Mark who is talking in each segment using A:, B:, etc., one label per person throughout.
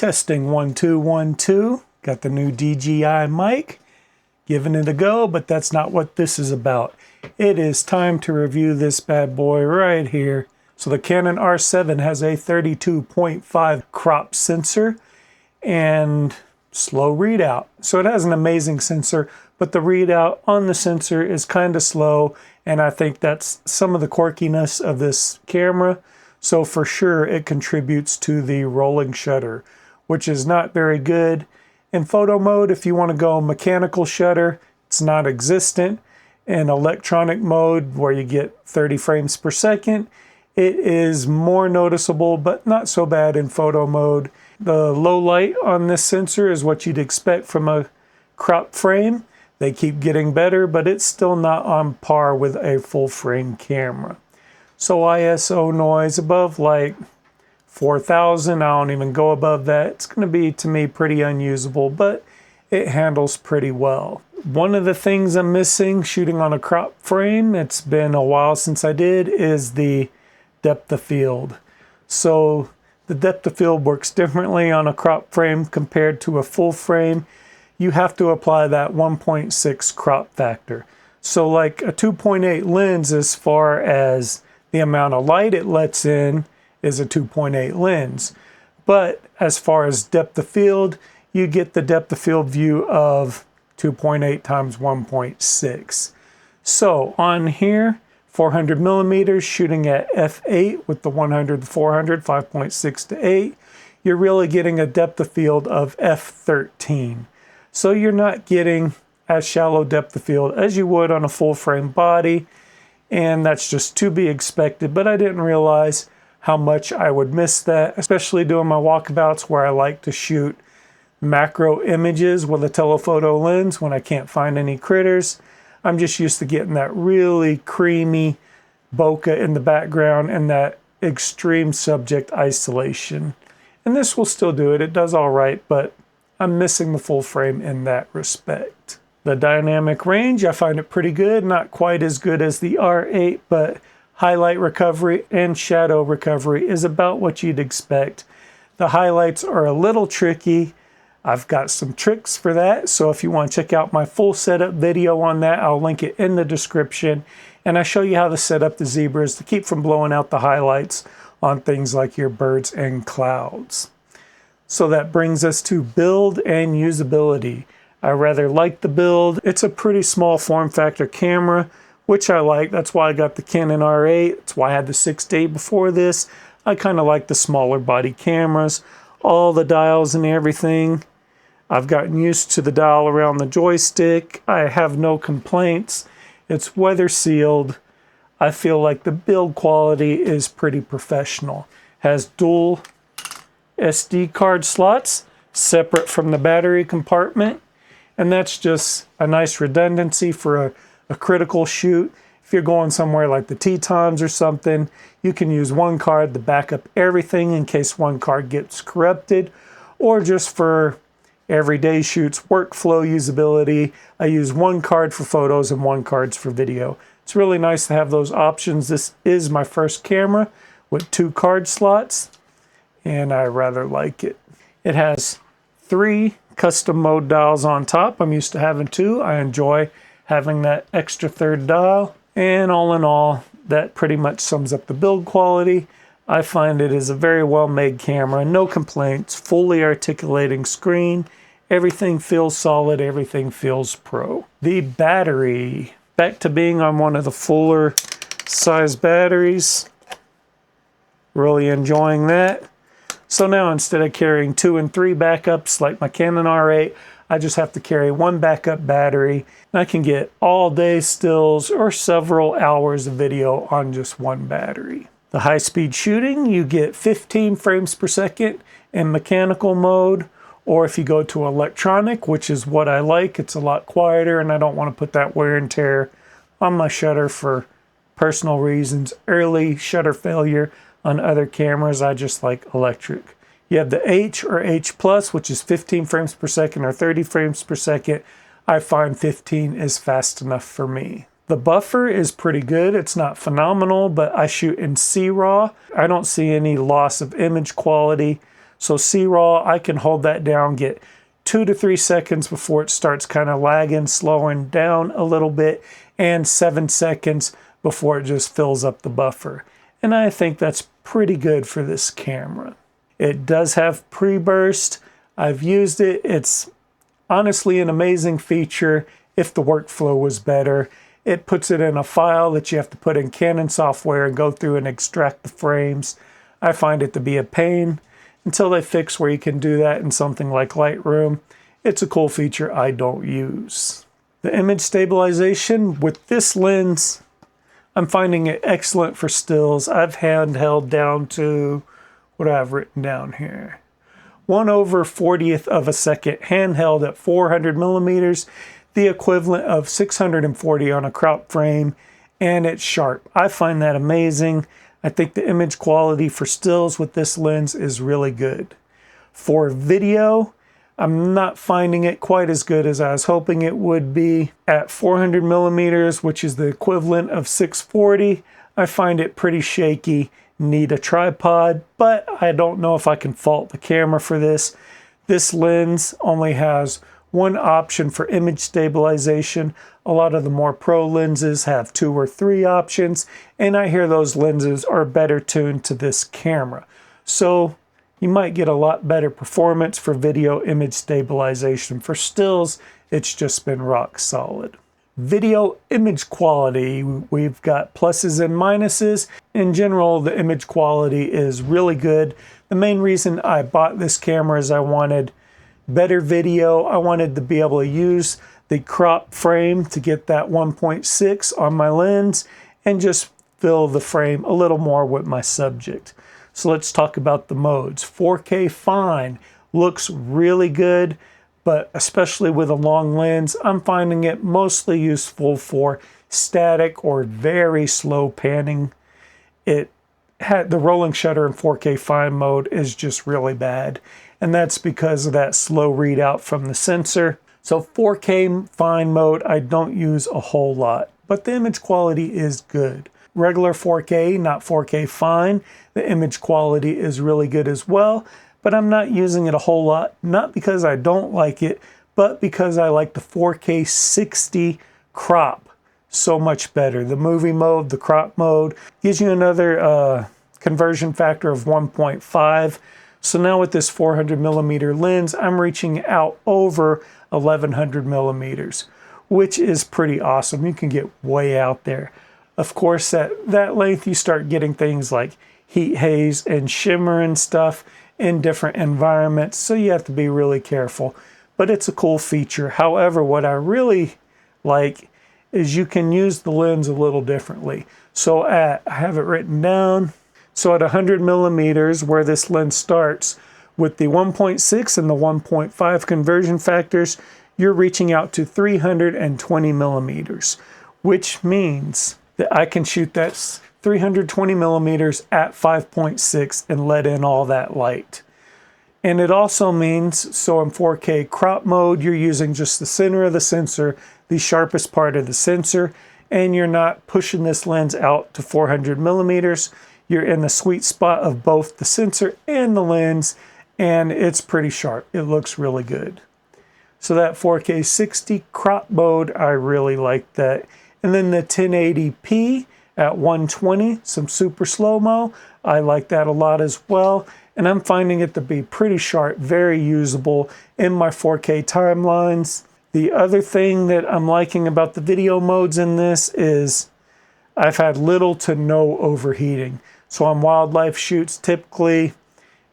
A: Testing 1 2 1 2. Got the new DJI mic. Giving it a go, but that's not what this is about. It is time to review this bad boy right here. So the Canon R7 has a 32.5 crop sensor and slow readout. So it has an amazing sensor, but the readout on the sensor is kind of slow, and I think that's some of the quirkiness of this camera. So for sure it contributes to the rolling shutter, which is not very good. In photo mode, if you want to go mechanical shutter, it's not existent. In electronic mode, where you get 30 frames per second, it is more noticeable, but not so bad in photo mode. The low light on this sensor is what you'd expect from a crop frame. They keep getting better, but it's still not on par with a full frame camera. So ISO noise above like 4,000, I don't even go above that. It's going to be, to me, pretty unusable, but it handles pretty well. One of the things I'm missing shooting on a crop frame, it's been a while since I did, is the depth of field. So the depth of field works differently on a crop frame compared to a full frame. You have to apply that 1.6 crop factor. So like a 2.8 lens, as far as the amount of light it lets in, is a 2.8 lens. But as far as depth of field, you get the depth of field view of 2.8 times 1.6. So on here, 400 millimeters shooting at f8 with the 100 to 400, 5.6 to 8, you're really getting a depth of field of f13. So you're not getting as shallow depth of field as you would on a full frame body, and that's just to be expected. But I didn't realize how much I would miss that, especially doing my walkabouts where I like to shoot macro images with a telephoto lens when I can't find any critters. I'm just used to getting that really creamy bokeh in the background and that extreme subject isolation. And this will still do it. It does all right, but I'm missing the full frame in that respect. The dynamic range, I find it pretty good. Not quite as good as the R8, but highlight recovery and shadow recovery is about what you'd expect. The highlights are a little tricky. I've got some tricks for that, so if you want to check out my full setup video on that, I'll link it in the description. And I show you how to set up the zebras to keep from blowing out the highlights on things like your birds and clouds. So that brings us to build and usability. I rather like the build. It's a pretty small form factor camera, which I like. That's why I got the Canon R8. That's why I had the 6D before this. I kind of like the smaller body cameras. All the dials and everything. I've gotten used to the dial around the joystick. I have no complaints. It's weather sealed. I feel like the build quality is pretty professional. Has dual SD card slots separate from the battery compartment. And that's just a nice redundancy for a critical shoot. If you're going somewhere like the Tetons or something, you can use one card to back up everything in case one card gets corrupted, or just for everyday shoots, workflow usability. I use one card for photos and one card for video. It's really nice to have those options. This is my first camera with 2 card slots, and I rather like it. It has 3 custom mode dials on top. I'm used to having 2. I enjoy having that extra 3rd dial. And all in all, that pretty much sums up the build quality. I find it is a very well made camera, no complaints, fully articulating screen. Everything feels solid, everything feels pro. The battery, back to being on one of the fuller size batteries. Really enjoying that. So now instead of carrying 2 and 3 backups like my Canon R8, I just have to carry 1 backup battery, and I can get all day stills or several hours of video on just 1 battery. The high-speed shooting, you get 15 frames per second in mechanical mode, or if you go to electronic, which is what I like, it's a lot quieter, and I don't want to put that wear and tear on my shutter for personal reasons. Early shutter failure on other cameras, I just like electric. You have the H or H+, which is 15 frames per second or 30 frames per second. I find 15 is fast enough for me. The buffer is pretty good. It's not phenomenal, but I shoot in C-RAW. I don't see any loss of image quality. So C-RAW, I can hold that down, get 2 to 3 seconds before it starts kind of lagging, slowing down a little bit, and 7 seconds before it just fills up the buffer. And I think that's pretty good for this camera. It does have pre-burst. I've used it. It's honestly an amazing feature if the workflow was better. It puts it in a file that you have to put in Canon software and go through and extract the frames. I find it to be a pain until they fix where you can do that in something like Lightroom. It's a cool feature I don't use. The image stabilization with this lens, I'm finding it excellent for stills. I've handheld down to, what do I have written down here? 1/40th of a second handheld at 400 millimeters, the equivalent of 640 on a crop frame, and it's sharp. I find that amazing. I think the image quality for stills with this lens is really good. For video, I'm not finding it quite as good as I was hoping it would be. At 400 millimeters, which is the equivalent of 640, I find it pretty shaky. Need a tripod, but I don't know if I can fault the camera for this. This lens only has one option for image stabilization. A lot of the more pro lenses have 2 or 3 options, and I hear those lenses are better tuned to this camera. So you might get a lot better performance for video image stabilization. For stills, it's just been rock solid. Video image quality, we've got pluses and minuses. In general, the image quality is really good. The main reason I bought this camera is I wanted better video. I wanted to be able to use the crop frame to get that 1.6 on my lens and just fill the frame a little more with my subject. So let's talk about the modes. 4K fine looks really good, but especially with a long lens, I'm finding it mostly useful for static or very slow panning. The rolling shutter in 4K fine mode is just really bad, and that's because of that slow readout from the sensor. So 4K fine mode, I don't use a whole lot, but the image quality is good. Regular 4K, not 4K fine, the image quality is really good as well, but I'm not using it a whole lot, not because I don't like it, but because I like the 4K 60 crop so much better. The movie mode, the crop mode, gives you another conversion factor of 1.5. So now with this 400 millimeter lens, I'm reaching out over 1100 millimeters, which is pretty awesome. You can get way out there. Of course, at that length, you start getting things like heat haze and shimmer and stuff in different environments, so you have to be really careful. But it's a cool feature. However, what I really like is you can use the lens a little differently. So I have it written down. So at 100 millimeters, where this lens starts, with the 1.6 and the 1.5 conversion factors, you're reaching out to 320 millimeters, which means that I can shoot that 320 millimeters at 5.6 and let in all that light. And it also means, so in 4K crop mode, you're using just the center of the sensor, the sharpest part of the sensor, and you're not pushing this lens out to 400 millimeters. You're in the sweet spot of both the sensor and the lens, and it's pretty sharp. It looks really good. So that 4K 60 crop mode, I really like that. And then the 1080p at 120, some super slow-mo, I like that a lot as well. And I'm finding it to be pretty sharp, very usable in my 4K timelines. The other thing that I'm liking about the video modes in this is I've had little to no overheating. So on wildlife shoots, typically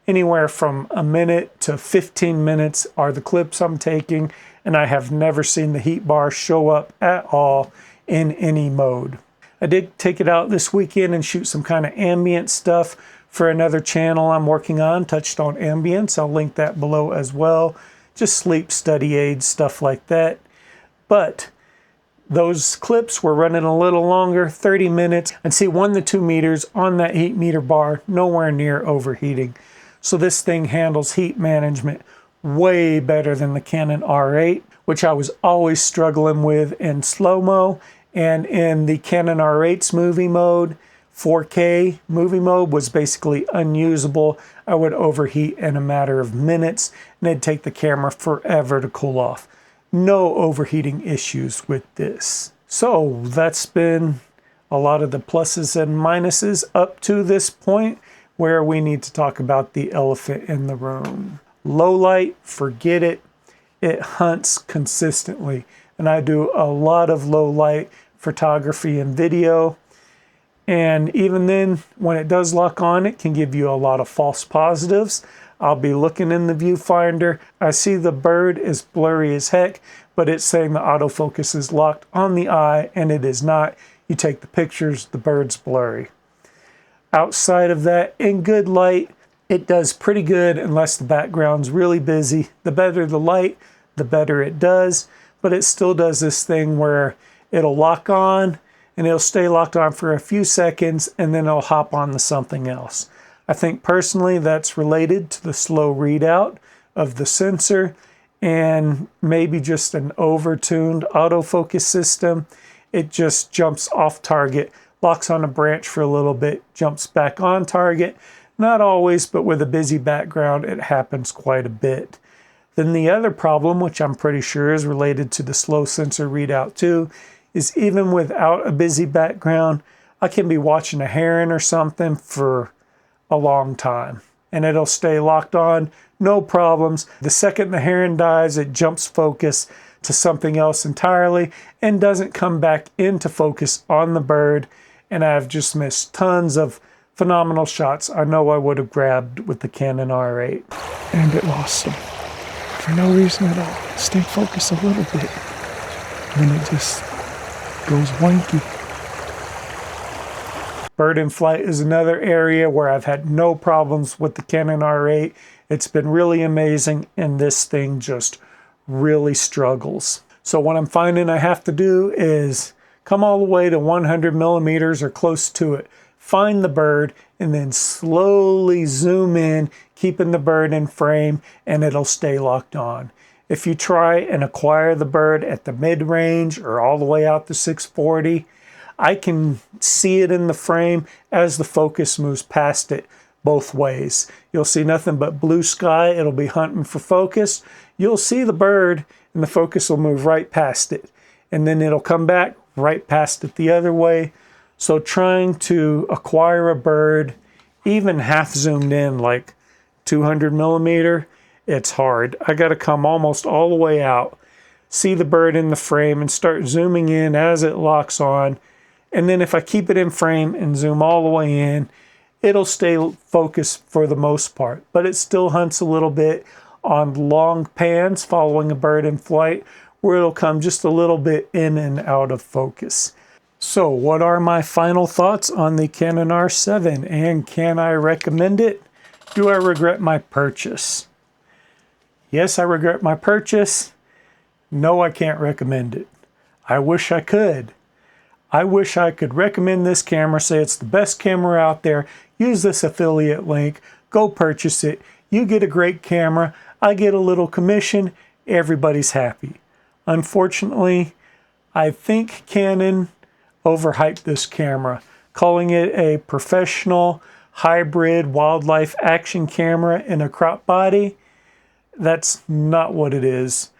A: anywhere from a minute to 15 minutes are the clips I'm taking, and I have never seen the heat bar show up at all in any mode. I did take it out this weekend and shoot some kind of ambient stuff for another channel I'm working on, touched on ambience. I'll link that below as well. Just sleep study aids, stuff like that. But those clips were running a little longer, 30 minutes, and see 1 to 2 meters on that heat meter bar, nowhere near overheating. So this thing handles heat management way better than the Canon R8, which I was always struggling with in slow-mo. And in the Canon R8's movie mode, 4K movie mode was basically unusable. I would overheat in a matter of minutes, and it'd take the camera forever to cool off. No overheating issues with this. So that's been a lot of the pluses and minuses up to this point, where we need to talk about the elephant in the room. Low light, forget it. It hunts consistently. And I do a lot of low light photography and video. And even then, when it does lock on, it can give you a lot of false positives. I'll be looking in the viewfinder. I see the bird is blurry as heck, but it's saying the autofocus is locked on the eye, and it is not. You take the pictures, the bird's blurry. Outside of that, in good light, it does pretty good unless the background's really busy. The better the light, the better it does, but it still does this thing where it'll lock on and it'll stay locked on for a few seconds and then it'll hop on to something else. I think personally that's related to the slow readout of the sensor and maybe just an over-tuned autofocus system. It just jumps off target, locks on a branch for a little bit, jumps back on target. Not always, but with a busy background, it happens quite a bit. Then the other problem, which I'm pretty sure is related to the slow sensor readout too, is even without a busy background, I can be watching a heron or something for a long time and it'll stay locked on, no problems. The second the heron dies, it jumps focus to something else entirely and doesn't come back into focus on the bird. And I've just missed tons of phenomenal shots I know I would have grabbed with the Canon R8. And it lost them for no reason at all. Stayed focused a little bit, and then it just goes wanky. Bird in flight is another area where I've had no problems with the Canon R8. It's been really amazing, and this thing just really struggles. So what I'm finding I have to do is come all the way to 100 millimeters or close to it, find the bird, and then slowly zoom in, keeping the bird in frame, and it'll stay locked on. If you try and acquire the bird at the mid-range or all the way out to 640, I can see it in the frame as the focus moves past it both ways. You'll see nothing but blue sky. It'll be hunting for focus. You'll see the bird and the focus will move right past it. And then it'll come back right past it the other way. So trying to acquire a bird, even half zoomed in, like 200 millimeter, it's hard. I got to come almost all the way out, see the bird in the frame and start zooming in as it locks on. And then if I keep it in frame and zoom all the way in, it'll stay focused for the most part, but it still hunts a little bit on long pans following a bird in flight, where it'll come just a little bit in and out of focus. So what are my final thoughts on the Canon R7, and can I recommend it? Do I regret my purchase? Yes, I regret my purchase. No, I can't recommend it. I wish I could. I wish I could recommend this camera, say it's the best camera out there, use this affiliate link, go purchase it, you get a great camera, I get a little commission, everybody's happy. Unfortunately, I think Canon overhyped this camera, calling it a professional hybrid wildlife action camera in a crop body. That's not what it is.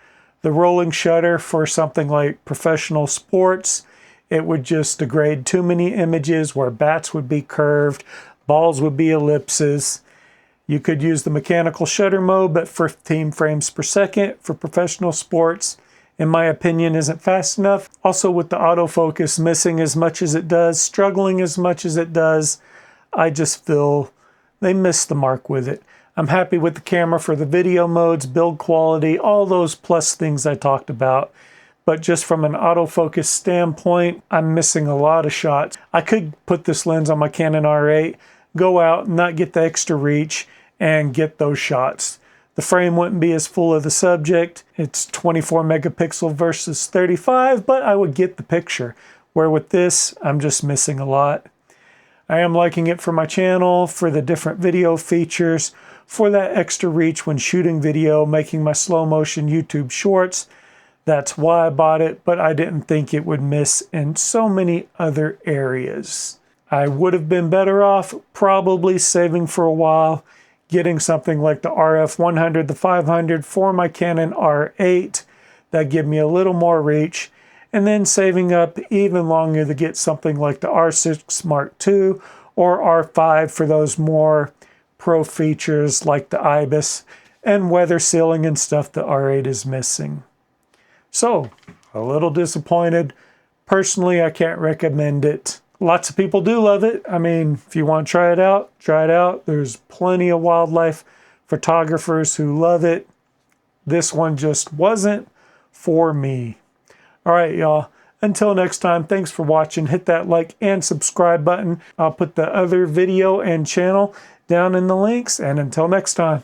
A: The rolling shutter for something like professional sports, it would just degrade too many images where bats would be curved, balls would be ellipses. You could use the mechanical shutter mode, but 15 frames per second for professional sports, in my opinion, isn't fast enough. Also with the autofocus missing as much as it does, struggling as much as it does, I just feel they missed the mark with it. I'm happy with the camera for the video modes, build quality, all those plus things I talked about. But just from an autofocus standpoint, I'm missing a lot of shots. I could put this lens on my Canon R8, go out, not get the extra reach, and get those shots. The frame wouldn't be as full of the subject. It's 24 megapixel versus 35, but I would get the picture. Where with this, I'm just missing a lot. I am liking it for my channel, for the different video features, for that extra reach when shooting video, making my slow motion YouTube shorts. That's why I bought it, but I didn't think it would miss in so many other areas. I would have been better off probably saving for a while, getting something like the RF100, the 500 for my Canon R8. That give me a little more reach, and then saving up even longer to get something like the R6 Mark II or R5 for those more pro features like the IBIS and weather sealing and stuff the R8 is missing. So, a little disappointed. Personally, I can't recommend it. Lots of people do love it. I mean, if you want to try it out, try it out. There's plenty of wildlife photographers who love it. This one just wasn't for me. All right, y'all. Until next time, thanks for watching. Hit that like and subscribe button. I'll put the other video and channel down in the links. And until next time.